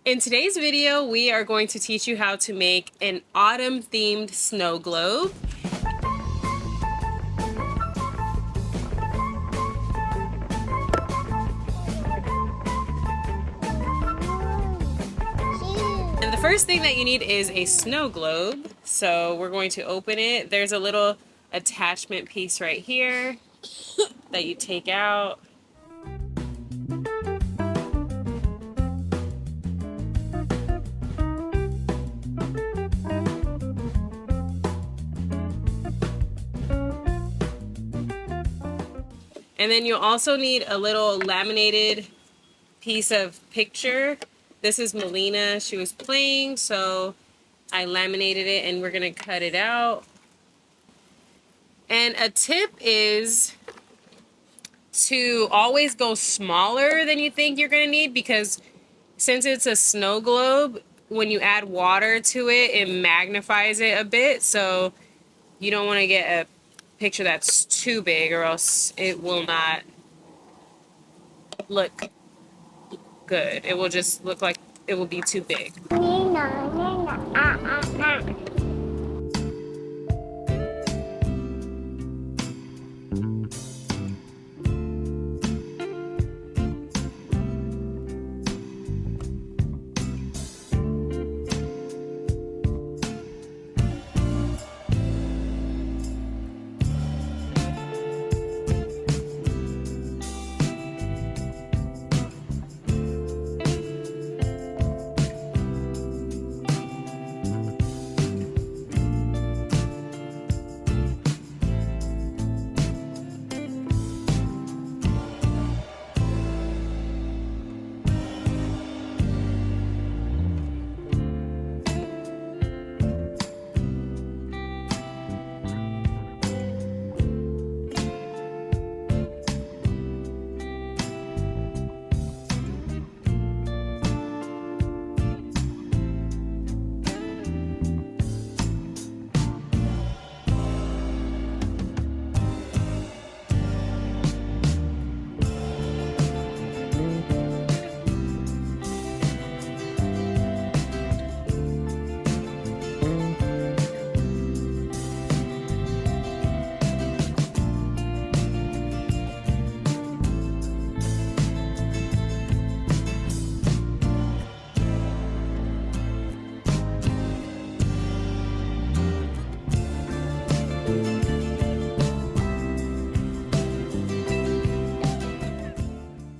In today's video, we are going to teach you how to make an autumn-themed snow globe. And the first thing that you need is a snow globe. So we're going to open it. There's a little attachment piece right here that you take out. And then you'll also need a little laminated piece of picture. This is Melina. She was playing, so I laminated it and we're gonna cut it out. And a tip is to always go smaller than you think you're gonna need, because since it's a snow globe, when you add water to it, it magnifies it a bit. So you don't want to get a picture that's too big, or else it will not look good. It will just look like it will be too big.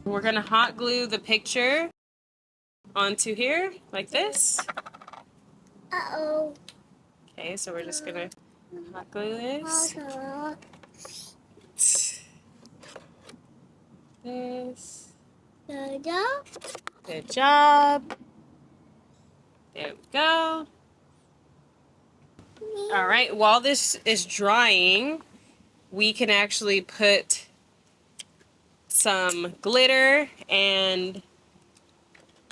We're gonna hot glue the picture onto here like this. Uh-oh. Okay, so we're just gonna hot glue this. This. Good job. There we go. All right, while this is drying, we can actually put some glitter and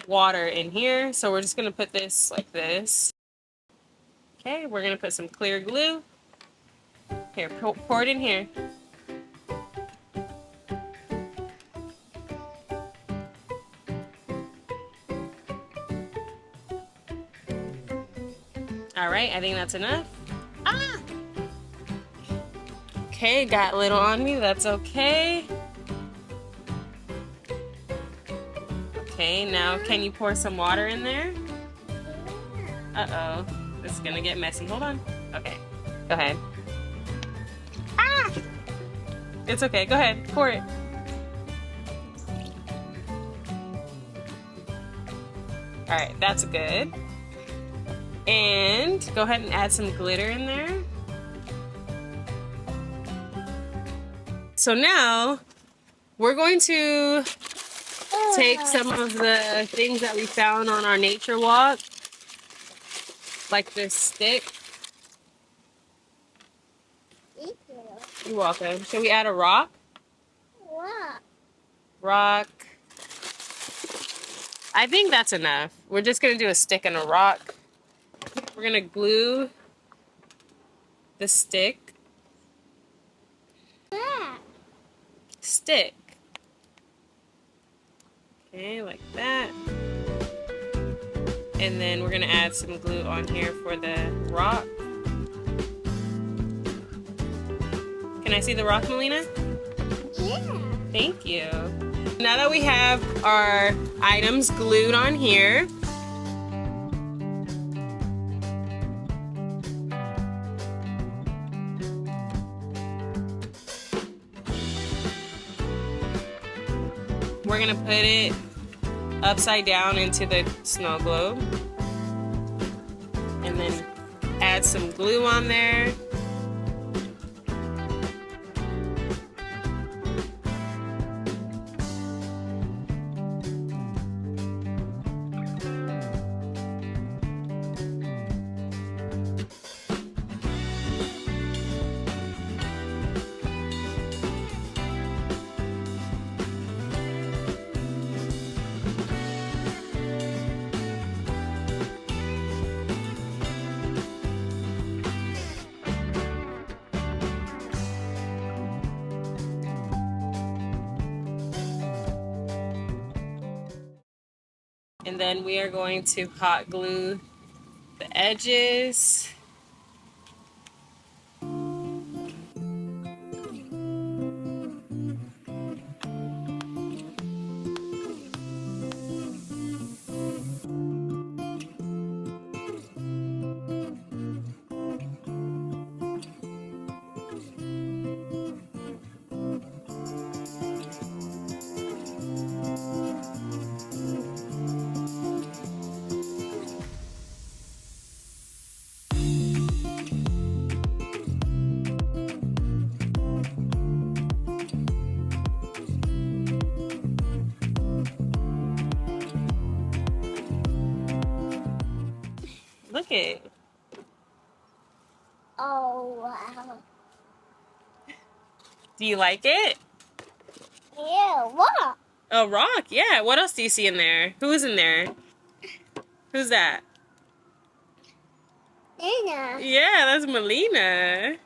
water in here. So we're just gonna put this like this. Okay, we're gonna put some clear glue. Here, pour it in here. All right, I think that's enough. Ah! Okay, got a little on me, that's okay. Okay, now can you pour some water in there? Uh-oh, this is gonna get messy. Hold on. Okay, go ahead. Ah! It's okay, go ahead, pour it. All right, that's good. And go ahead and add some glitter in there. So now we're going to take some of the things that we found on our nature walk, like this stick. You're welcome. Should we add a rock? Rock. I think that's enough. We're just gonna do a stick and a rock. We're gonna glue the stick. Stick. Okay, like that. And then we're gonna add some glue on here for the rock. Can I see the rock, Melina? Yeah. Thank you. Now that we have our items glued on here, we're gonna put it upside down into the snow globe and then add some glue on there. And then we are going to hot glue the edges. Look it. Oh, wow. Do you like it? Yeah, what? A rock, yeah. What else do you see in there? Who's in there? Who's that? Nina. Yeah, that's Melina.